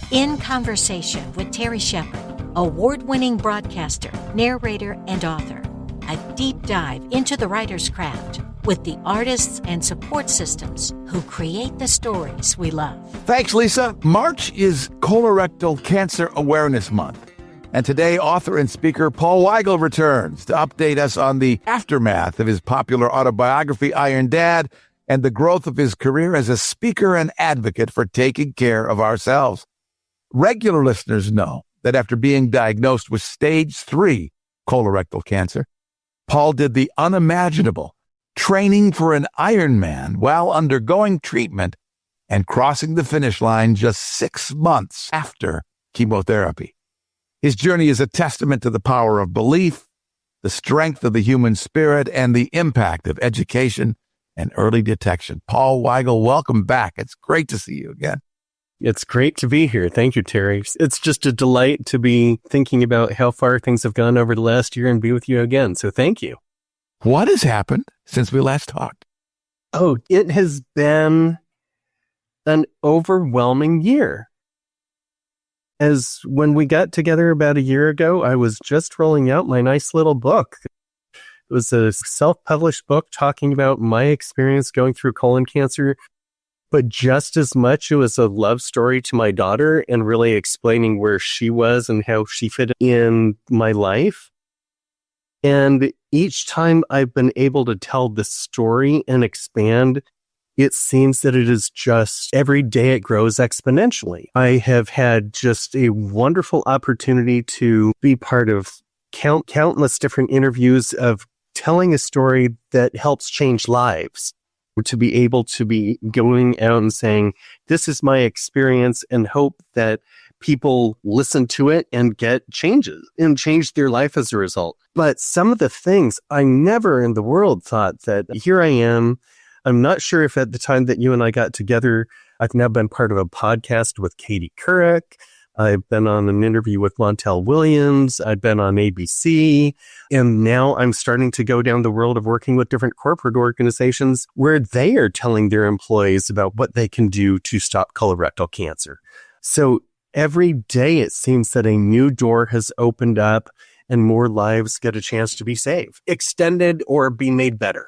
In Conversation with Terry Shepard, award-winning broadcaster, narrator, and author. A deep dive into the writer's craft with the artists and support systems who create the stories we love. Thanks, Lisa. March is Colorectal Cancer Awareness Month. And today, author and speaker Paul Weigel returns to update us on the aftermath of his popular autobiography, Iron Dad, and the growth of his career as a speaker and advocate for taking care of ourselves. Regular listeners know that after being diagnosed with stage 3 colorectal cancer, Paul did the unimaginable, training for an Ironman while undergoing treatment and crossing the finish line just 6 months after chemotherapy. His journey is a testament to the power of belief, the strength of the human spirit, and the impact of education and early detection. Paul Weigel, welcome back. It's great to see you again. It's great to be here. Thank you, Terry. It's just a delight to be thinking about how far things have gone over the last year and be with you again. So thank you. What has happened since we last talked? Oh, it has been an overwhelming year. As when we got together about a year ago, I was just rolling out my nice little book. It was a self-published book talking about my experience going through colon cancer, but just as much it was a love story to my daughter and really explaining where she was and how she fit in my life. And each time I've been able to tell the story and expand, it seems that it is just every day it grows exponentially. I have had just a wonderful opportunity to be part of countless different interviews of telling a story that helps change lives. To be able to be going out and saying, this is my experience, and hope that people listen to it and get changes and change their life as a result. But some of the things I never in the world thought that here I am. I'm not sure if at the time that you and I got together, I've now been part of a podcast with Katie Couric. I've been on an interview with Montel Williams. I've been on ABC. And now I'm starting to go down the world of working with different corporate organizations where they are telling their employees about what they can do to stop colorectal cancer. So every day it seems that a new door has opened up and more lives get a chance to be saved, extended, or be made better.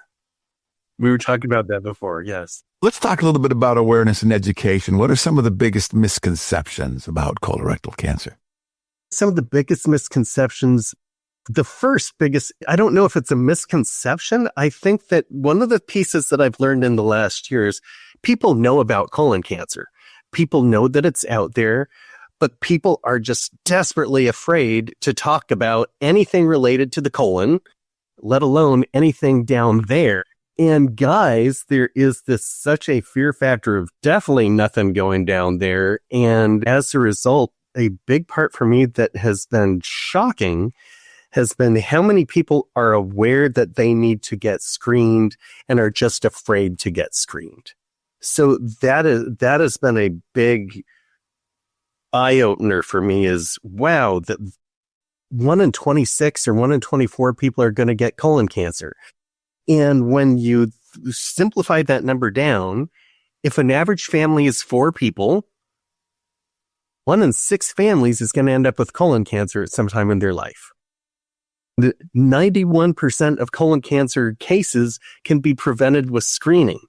We were talking about that before, yes. Let's talk a little bit about awareness and education. What are some of the biggest misconceptions about colorectal cancer? Some of the biggest misconceptions, the first biggest, I don't know if it's a misconception. I think that one of the pieces that I've learned in the last year is people know about colon cancer. People know that it's out there, but people are just desperately afraid to talk about anything related to the colon, let alone anything down there. And guys, there is such a fear factor of definitely nothing going down there. And as a result, a big part for me that has been shocking has been how many people are aware that they need to get screened and are just afraid to get screened. So that has been a big eye opener for me is, wow, that 1 in 26 or 1 in 24 people are going to get colon cancer. And when you simplify that number down, if an average family is 4 people, 1 in 6 families is going to end up with colon cancer at some time in their life. 91% of colon cancer cases can be prevented with screening.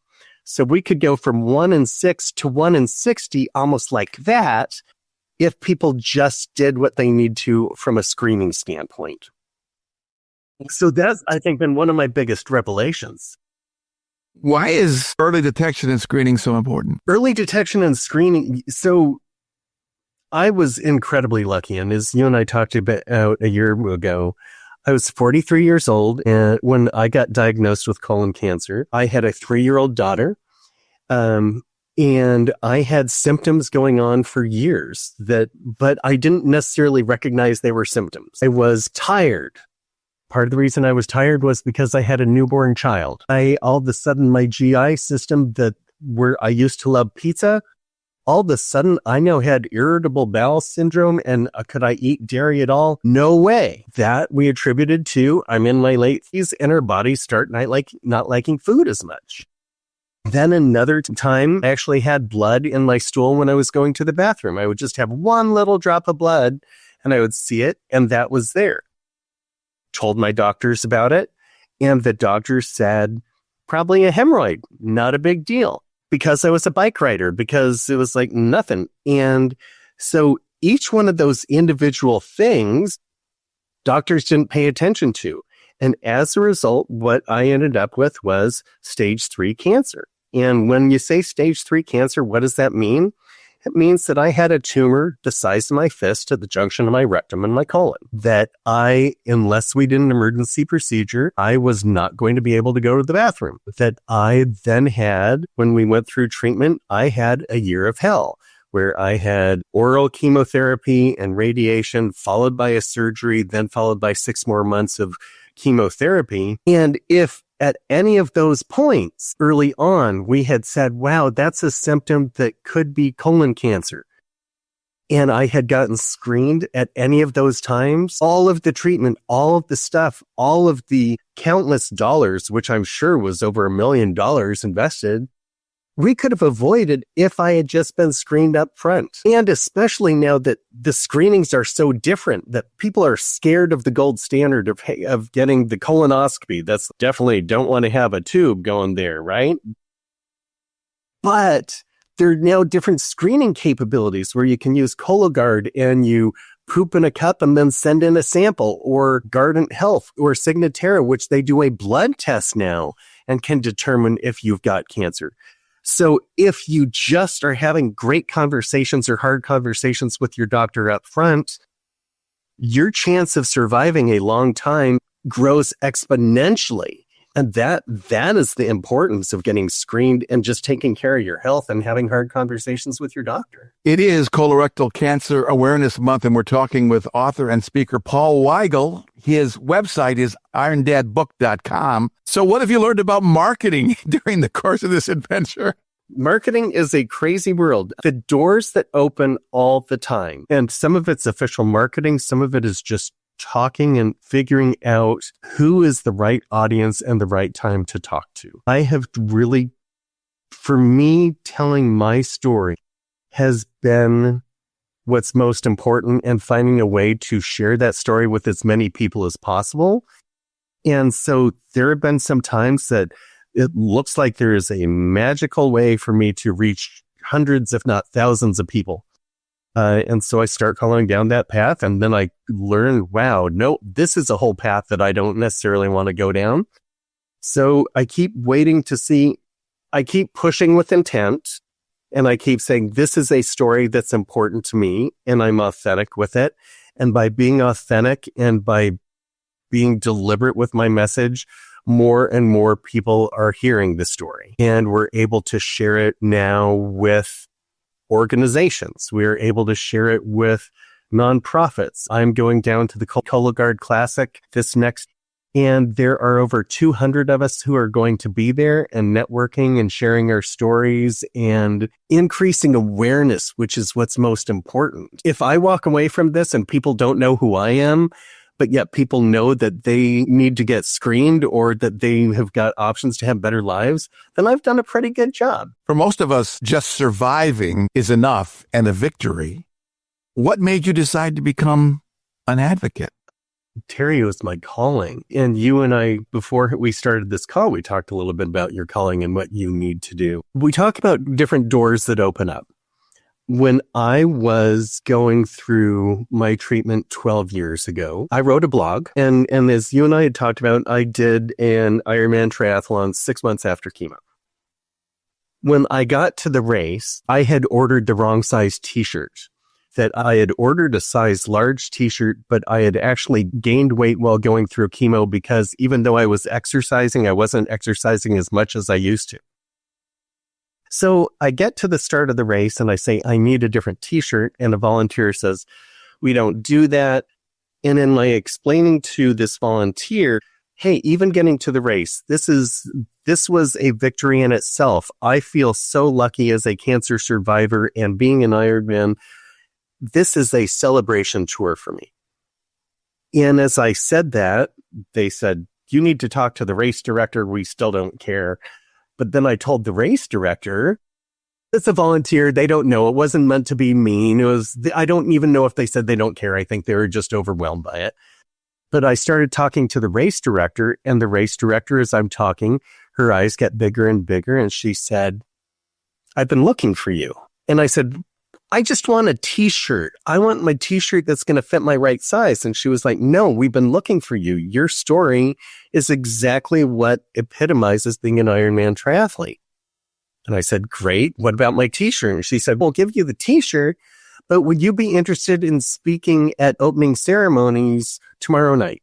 So we could go from 1 in 6 to 1 in 60, almost like that, if people just did what they need to from a screening standpoint. So that's, I think, been one of my biggest revelations. Why is early detection and screening so important? Early detection and screening. So I was incredibly lucky. And as you and I talked about a year ago, I was 43 years old. And when I got diagnosed with colon cancer, I had a 3-year-old daughter. And I had symptoms going on for years but I didn't necessarily recognize they were symptoms. I was tired. Part of the reason I was tired was because I had a newborn child. All of a sudden, my GI system where I used to love pizza, all of a sudden I now had irritable bowel syndrome. And could I eat dairy at all? No way. That we attributed to I'm in my late 30s and our bodies start not liking food as much. Then another time, I actually had blood in my stool when I was going to the bathroom. I would just have one little drop of blood and I would see it, and that was there. Told my doctors about it, and the doctors said, probably a hemorrhoid, not a big deal, because I was a bike rider, because it was like nothing. And so each one of those individual things, doctors didn't pay attention to. And as a result, what I ended up with was stage 3 cancer. And when you say stage 3 cancer, what does that mean? It means that I had a tumor the size of my fist at the junction of my rectum and my colon. That unless we did an emergency procedure, I was not going to be able to go to the bathroom. That I then had, when we went through treatment, I had a year of hell, where I had oral chemotherapy and radiation, followed by a surgery, then followed by 6 more months of chemotherapy. And if at any of those points early on, we had said, wow, that's a symptom that could be colon cancer, and I had gotten screened at any of those times, all of the treatment, all of the stuff, all of the countless dollars, which I'm sure was over $1 million invested, we could have avoided if I had just been screened up front. And especially now that the screenings are so different, that people are scared of the gold standard of getting the colonoscopy. That's definitely don't want to have a tube going there, right? But there are now different screening capabilities where you can use Cologuard and you poop in a cup and then send in a sample, or Guardant Health or Signatera, which they do a blood test now and can determine if you've got cancer. So if you just are having great conversations or hard conversations with your doctor up front, your chance of surviving a long time grows exponentially. And that is the importance of getting screened and just taking care of your health and having hard conversations with your doctor. It is Colorectal Cancer Awareness Month, and we're talking with author and speaker Paul Weigel. His website is irondadbook.com. So what have you learned about marketing during the course of this adventure? Marketing is a crazy world. The doors that open all the time, and some of it's official marketing, some of it is just talking and figuring out who is the right audience and the right time to talk to. I have really, for me, telling my story has been what's most important, and finding a way to share that story with as many people as possible. And so there have been some times that it looks like there is a magical way for me to reach hundreds, if not thousands of people. And so I start going down that path, and then I learn, wow, no, this is a whole path that I don't necessarily want to go down. So I keep waiting to see, I keep pushing with intent, and I keep saying, this is a story that's important to me, and I'm authentic with it. And by being authentic and by being deliberate with my message, more and more people are hearing the story, and we're able to share it now with organizations. We're able to share it with nonprofits. I'm going down to the Cologuard Classic this next, and there are over 200 of us who are going to be there and networking and sharing our stories and increasing awareness, which is what's most important. If I walk away from this and people don't know who I am, but yet people know that they need to get screened or that they have got options to have better lives, then I've done a pretty good job. For most of us, just surviving is enough and a victory. What made you decide to become an advocate? Terry, was my calling. And you and I, before we started this call, we talked a little bit about your calling and what you need to do. We talk about different doors that open up. When I was going through my treatment 12 years ago, I wrote a blog. And as you and I had talked about, I did an Ironman triathlon 6 months after chemo. When I got to the race, I had ordered the wrong size t-shirt. That I had ordered a size large t-shirt, but I had actually gained weight while going through chemo, because even though I was exercising, I wasn't exercising as much as I used to. So I get to the start of the race and I say, I need a different t-shirt. And a volunteer says, we don't do that. And in my explaining to this volunteer, hey, even getting to the race, this was a victory in itself. I feel so lucky as a cancer survivor, and being an Ironman, this is a celebration tour for me. And as I said that, they said, you need to talk to the race director. We still don't care. But then I told the race director, it's a volunteer. They don't know. It wasn't meant to be mean. I don't even know if they said they don't care. I think they were just overwhelmed by it. But I started talking to the race director, and the race director, as I'm talking, her eyes get bigger and bigger. And she said, I've been looking for you. And I said, I just want a t-shirt. I want my t-shirt that's going to fit my right size. And she was like, no, we've been looking for you. Your story is exactly what epitomizes being an Ironman triathlete. And I said, great. What about my t-shirt? And she said, we'll give you the t-shirt, but would you be interested in speaking at opening ceremonies tomorrow night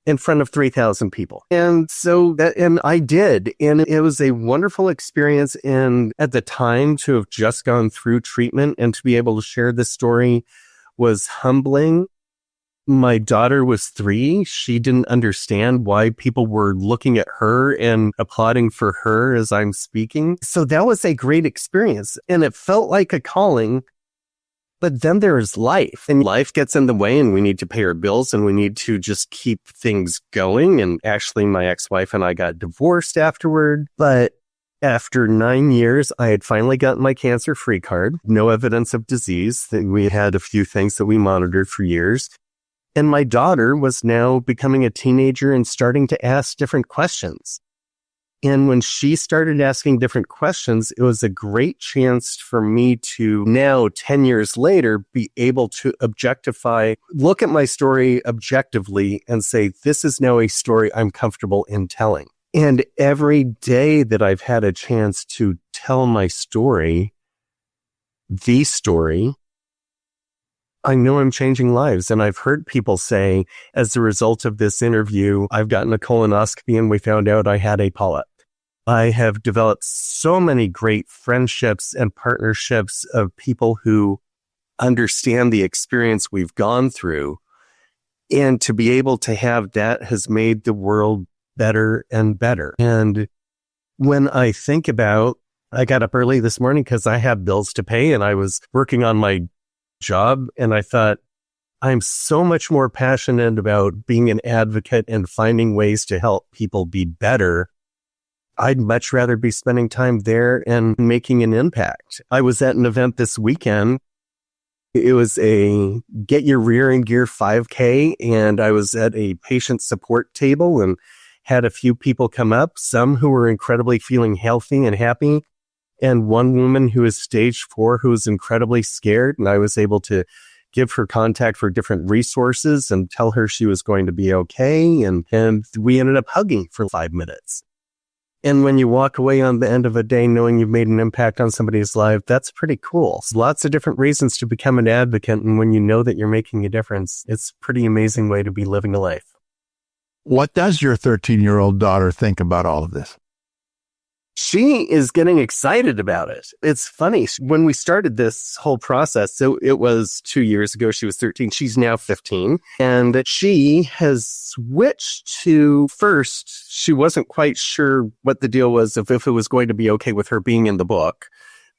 in front of 3,000 people? And I did. And it was a wonderful experience. And at the time, to have just gone through treatment and to be able to share this story was humbling. My daughter was 3. She didn't understand why people were looking at her and applauding for her as I'm speaking. So that was a great experience. And it felt like a calling. But then there is life, and life gets in the way, and we need to pay our bills, and we need to just keep things going. And actually, my ex-wife and I got divorced afterward. But after 9 years, I had finally gotten my cancer-free card. No evidence of disease. We had a few things that we monitored for years. And my daughter was now becoming a teenager and starting to ask different questions. And when she started asking different questions, it was a great chance for me to now, 10 years later, be able to look at my story objectively and say, this is now a story I'm comfortable in telling. And every day that I've had a chance to tell my story, I know I'm changing lives. And I've heard people say, as a result of this interview, I've gotten a colonoscopy and we found out I had a polyp. I have developed so many great friendships and partnerships of people who understand the experience we've gone through. And to be able to have that has made the world better and better. And when I think about, I got up early this morning because I had bills to pay and I was working on my job. And I thought, I'm so much more passionate about being an advocate and finding ways to help people be better. I'd much rather be spending time there and making an impact. I was at an event this weekend. It was a Get Your Rear in Gear 5K, and I was at a patient support table and had a few people come up, some who were incredibly feeling healthy and happy, and one woman who is stage 4 who was incredibly scared, and I was able to give her contact for different resources and tell her she was going to be okay, and we ended up hugging for 5 minutes. And when you walk away on the end of a day knowing you've made an impact on somebody's life, that's pretty cool. There's lots of different reasons to become an advocate. And when you know that you're making a difference, it's a pretty amazing way to be living a life. What does your 13-year-old daughter think about all of this? She is getting excited about it. It's funny. When we started this whole process, so it was 2 years ago, she was 13. She's now 15. And she has switched to, first, she wasn't quite sure what the deal was if it was going to be okay with her being in the book,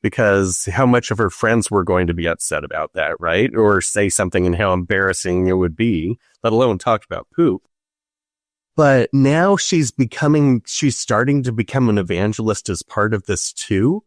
because how much of her friends were going to be upset about that, right? Or say something and how embarrassing it would be, let alone talk about poop. But now she's starting to become an evangelist as part of this too,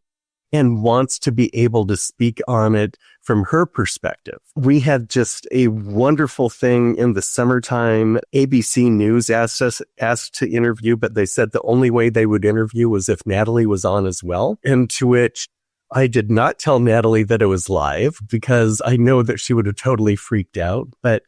and wants to be able to speak on it from her perspective. We had just a wonderful thing in the summertime. ABC News asked to interview, but they said the only way they would interview was if Natalie was on as well. And to which I did not tell Natalie that it was live because I know that she would have totally freaked out. But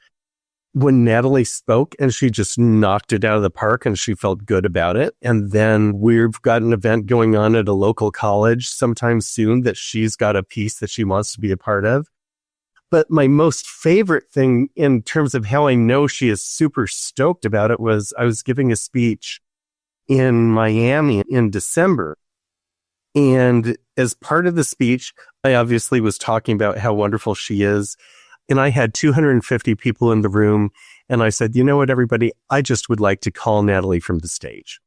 when Natalie spoke, and she just knocked it out of the park and she felt good about it. And then we've got an event going on at a local college sometime soon that she's got a piece that she wants to be a part of. But my most favorite thing in terms of how I know she is super stoked about it was I was giving a speech in Miami in December. And as part of the speech, I obviously was talking about how wonderful she is. And I had 250 people in the room. And I said, you know what, everybody, I just would like to call Natalie from the stage.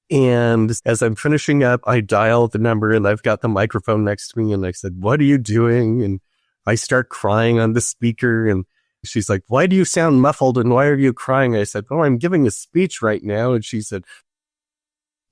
And as I'm finishing up, I dial the number and I've got the microphone next to me. And I said, what are you doing? And I start crying on the speaker. And she's like, why do you sound muffled? And why are you crying? I said, oh, I'm giving a speech right now. And she said,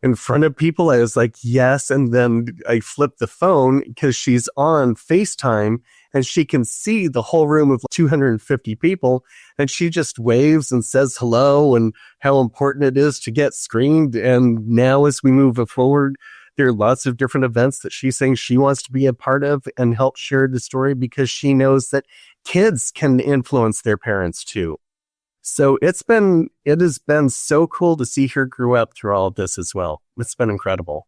in front of people? I was like, yes. And then I flipped the phone because she's on FaceTime and she can see the whole room of 250 people. And she just waves and says hello and how important it is to get screened. And now as we move forward, there are lots of different events that she's saying she wants to be a part of and help share the story because she knows that kids can influence their parents too. So it has been so cool to see her grow up through all of this as well. It's been incredible.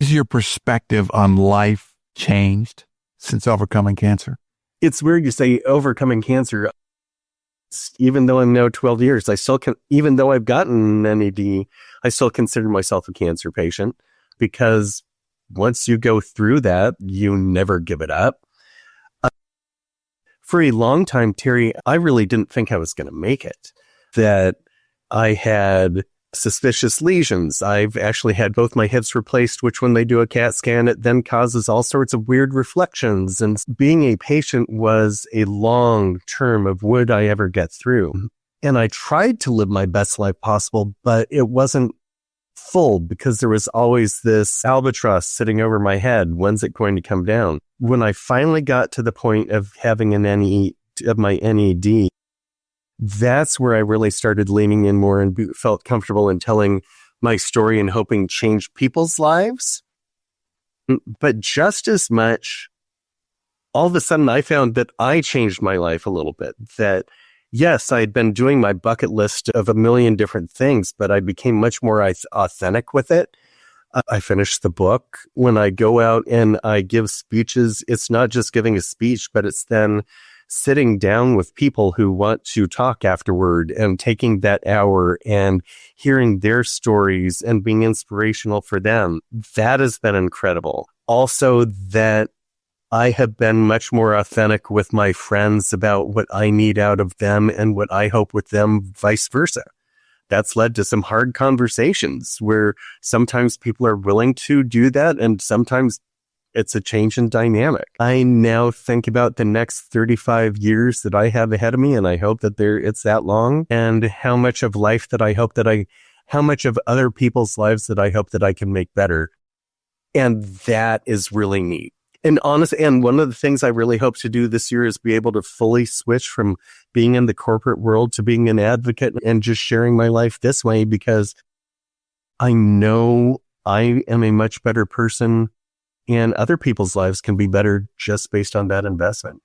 Has your perspective on life changed since overcoming cancer? It's weird you say overcoming cancer. Even though I'm now 12 years, even though I've gotten an NAD, I still consider myself a cancer patient because once you go through that, you never give it up. For a long time, Terry, I really didn't think I was going to make it, that I had suspicious lesions. I've actually had both my hips replaced, which when they do a CAT scan, it then causes all sorts of weird reflections. And being a patient was a long term of would I ever get through? And I tried to live my best life possible, but it wasn't full because there was always this albatross sitting over my head. When's it going to come down? When I finally got to the point of having my NAD, that's where I really started leaning in more and felt comfortable in telling my story and hoping change people's lives. But just as much, all of a sudden I found that I changed my life a little bit. That yes, I had been doing my bucket list of a million different things, but I became much more authentic with it. I finished the book. When I go out and I give speeches, it's not just giving a speech, but it's then sitting down with people who want to talk afterward and taking that hour and hearing their stories and being inspirational for them. That has been incredible. Also, that I have been much more authentic with my friends about what I need out of them and what I hope with them, vice versa. That's led to some hard conversations where sometimes people are willing to do that and sometimes it's a change in dynamic. I now think about the next 35 years that I have ahead of me and I hope that it's that long and how much of life that I hope how much of other people's lives that I hope that I can make better. And that is really neat. And one of the things I really hope to do this year is be able to fully switch from being in the corporate world to being an advocate and just sharing my life this way because I know I am a much better person and other people's lives can be better just based on that investment.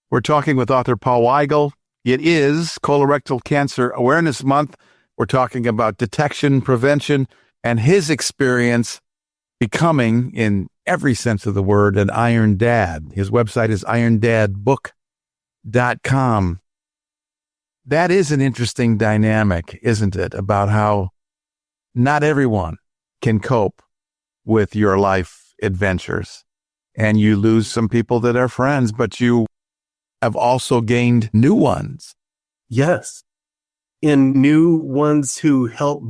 We're talking with author Paul Weigel. It is Colorectal Cancer Awareness Month. We're talking about detection, prevention, and his experience becoming, in every sense of the word, an Iron Dad. His website is irondadbook.com. That is an interesting dynamic, isn't it, about how not everyone can cope with your life adventures. And you lose some people that are friends, but you have also gained new ones. Yes. And new ones who help.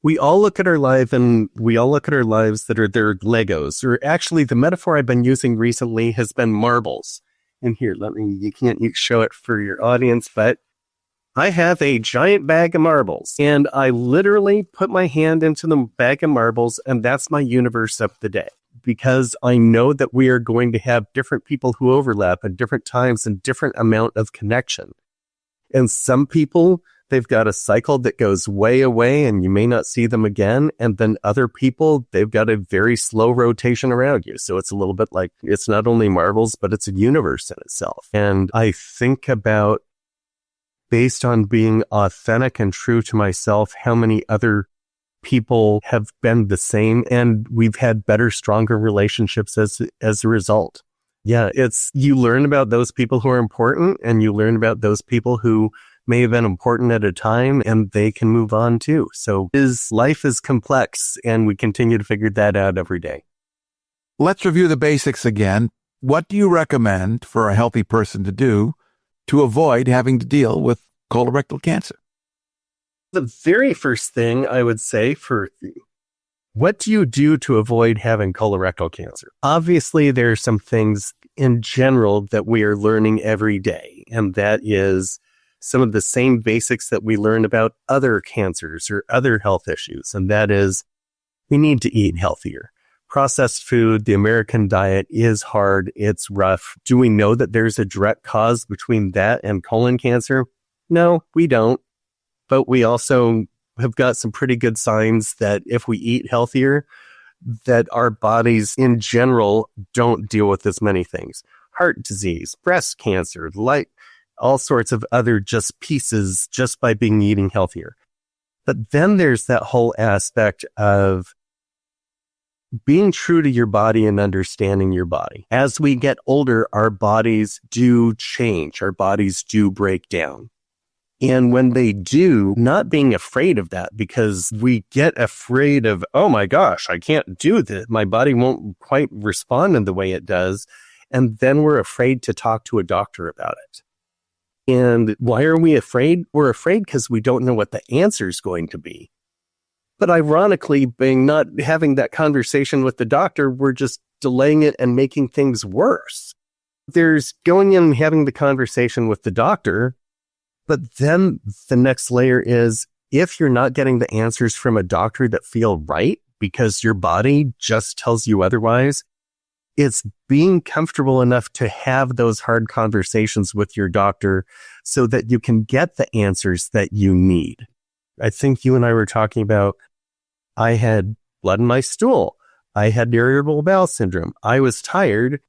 We all look at our life and we all look at our lives that are their Legos, or actually the metaphor I've been using recently has been marbles. And here, you can't show it for your audience, but I have a giant bag of marbles and I literally put my hand into the bag of marbles and that's my universe of the day because I know that we are going to have different people who overlap at different times and different amount of connection. And some people, they've got a cycle that goes way away and you may not see them again. And then other people, they've got a very slow rotation around you. So it's a little bit like it's not only marbles, but it's a universe in itself. And I think about, based on being authentic and true to myself, how many other people have been the same and we've had better, stronger relationships as a result. Yeah, you learn about those people who are important and you learn about those people who may have been important at a time and they can move on too. So life is complex and we continue to figure that out every day. Let's review the basics again. What do you recommend for a healthy person to do to avoid having to deal with colorectal cancer? The very first thing I would say what do you do to avoid having colorectal cancer? Obviously, there are some things in general that we are learning every day, and that is some of the same basics that we learn about other cancers or other health issues. And that is, we need to eat healthier. Processed food, the American diet is hard. It's rough. Do we know that there's a direct cause between that and colon cancer? No, we don't. But we also have got some pretty good signs that if we eat healthier, that our bodies in general don't deal with as many things. Heart disease, breast cancer, all sorts of other just pieces just by eating healthier. But then there's that whole aspect of being true to your body and understanding your body. As we get older, our bodies do change. Our bodies do break down. And when they do, not being afraid of that, because we get afraid of, oh my gosh, I can't do this. My body won't quite respond in the way it does. And then we're afraid to talk to a doctor about it. And why are we afraid? We're afraid because we don't know what the answer is going to be. But ironically, being not having that conversation with the doctor, we're just delaying it and making things worse. There's going in and having the conversation with the doctor. But then the next layer is, if you're not getting the answers from a doctor that feel right because your body just tells you otherwise, it's being comfortable enough to have those hard conversations with your doctor so that you can get the answers that you need. I think you and I were talking about, I had blood in my stool. I had irritable bowel syndrome. I was tired.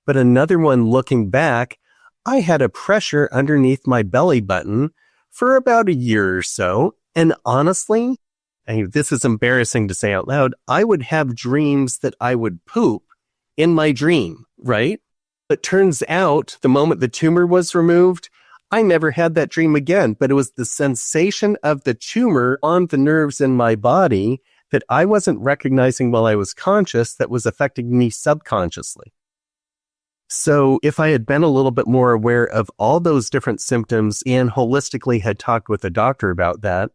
But another one, looking back, I had a pressure underneath my belly button for about a year or so. And honestly, this is embarrassing to say out loud, I would have dreams that I would poop in my dream, right? It turns out the moment the tumor was removed, I never had that dream again. But it was the sensation of the tumor on the nerves in my body that I wasn't recognizing while I was conscious that was affecting me subconsciously. So if I had been a little bit more aware of all those different symptoms and holistically had talked with a doctor about that,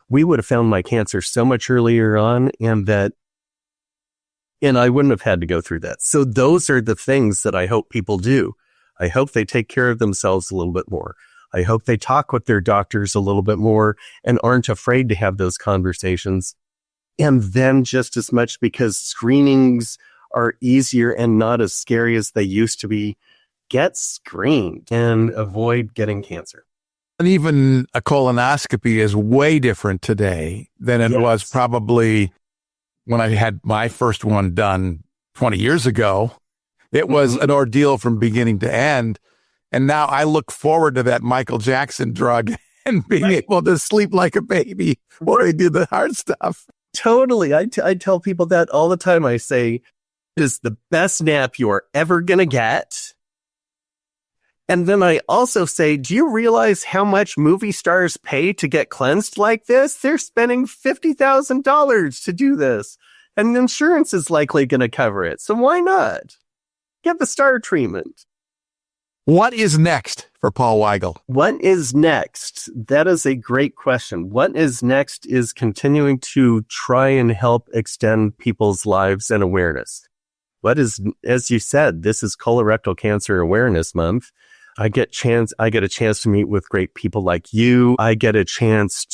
we would have found my cancer so much earlier on, and I wouldn't have had to go through that. So those are the things that I hope people do. I hope they take care of themselves a little bit more. I hope they talk with their doctors a little bit more and aren't afraid to have those conversations. And then just as much, because screenings are easier and not as scary as they used to be, get screened and avoid getting cancer. And even a colonoscopy is way different today than it was probably when I had my first one done 20 years ago. It was an ordeal from beginning to end. And now I look forward to that Michael Jackson drug and being able to sleep like a baby while I do the hard stuff. Totally. I tell people that all the time. I say, it is the best nap you're ever going to get. And then I also say, do you realize how much movie stars pay to get cleansed like this? They're spending $50,000 to do this. And insurance is likely going to cover it. So why not? Get the star treatment. What is next for Paul Weigel? What is next? That is a great question. What is next is continuing to try and help extend people's lives and awareness. What is, as you said, this is Colorectal Cancer Awareness Month. I get a chance to meet with great people like you. I get a chance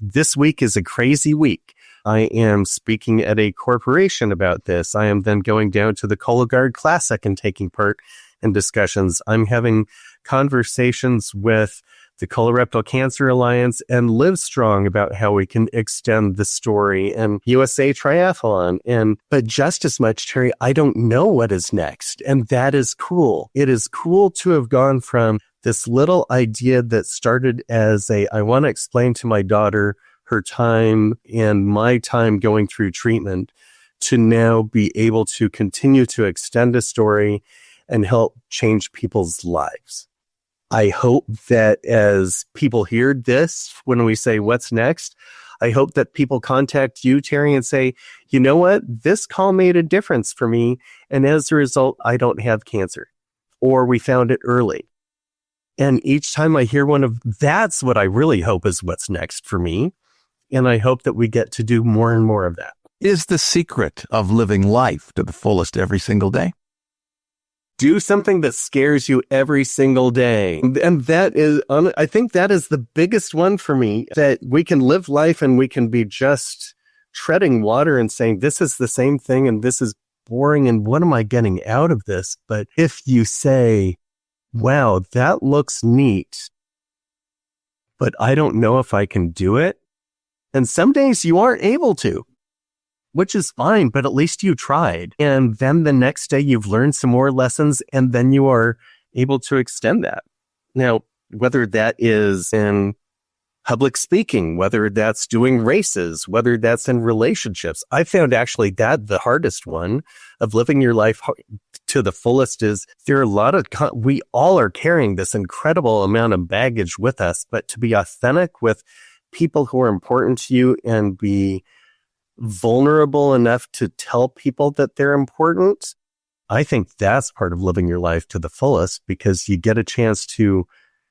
this week is a crazy week. I am speaking at a corporation about this. I am then going down to the Cologuard Classic and taking part in discussions. I'm having conversations with the Colorectal Cancer Alliance and Livestrong about how we can extend the story, and USA Triathlon. But just as much, Terry, I don't know what is next. And that is cool. It is cool to have gone from this little idea that started as I want to explain to my daughter her time and my time going through treatment, to now be able to continue to extend a story and help change people's lives. I hope that as people hear this, when we say what's next, I hope that people contact you, Terry, and say, you know what, this call made a difference for me. And as a result, I don't have cancer, or we found it early. And each time I hear that's what I really hope is what's next for me. And I hope that we get to do more and more of that. Is the secret of living life to the fullest every single day? Do something that scares you every single day. And that is, I think that is the biggest one for me, that we can live life and we can be just treading water and saying, this is the same thing and this is boring and what am I getting out of this? But if you say, wow, that looks neat, but I don't know if I can do it. And some days you aren't able to, which is fine, but at least you tried. And then the next day you've learned some more lessons and then you are able to extend that. Now, whether that is in public speaking, whether that's doing races, whether that's in relationships, I found actually that the hardest one of living your life to the fullest is there are a lot of, we all are carrying this incredible amount of baggage with us, but to be authentic with people who are important to you and be vulnerable enough to tell people that they're important, I think that's part of living your life to the fullest, because you get a chance to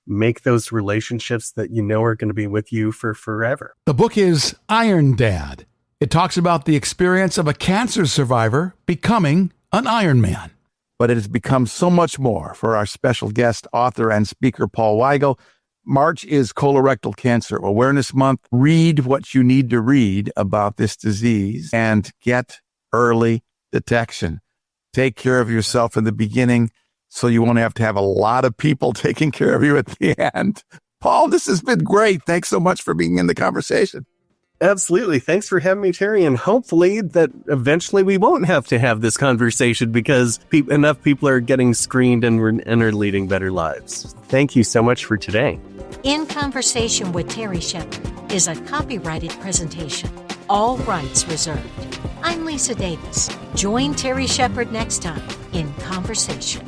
make those relationships that you know are going to be with you for forever. The book is Iron Dad. It talks about the experience of a cancer survivor becoming an Iron Man. But it has become so much more for our special guest, author and speaker, Paul Weigel. March is Colorectal Cancer Awareness Month. Read what you need to read about this disease and get early detection. Take care of yourself in the beginning so you won't have to have a lot of people taking care of you at the end. Paul, this has been great. Thanks so much for being in the conversation. Absolutely. Thanks for having me, Terry. And hopefully that eventually we won't have to have this conversation because enough people are getting screened and are leading better lives. Thank you so much for today. In Conversation with Terry Shepard is a copyrighted presentation. All rights reserved. I'm Lisa Davis. Join Terry Shepard next time in Conversation.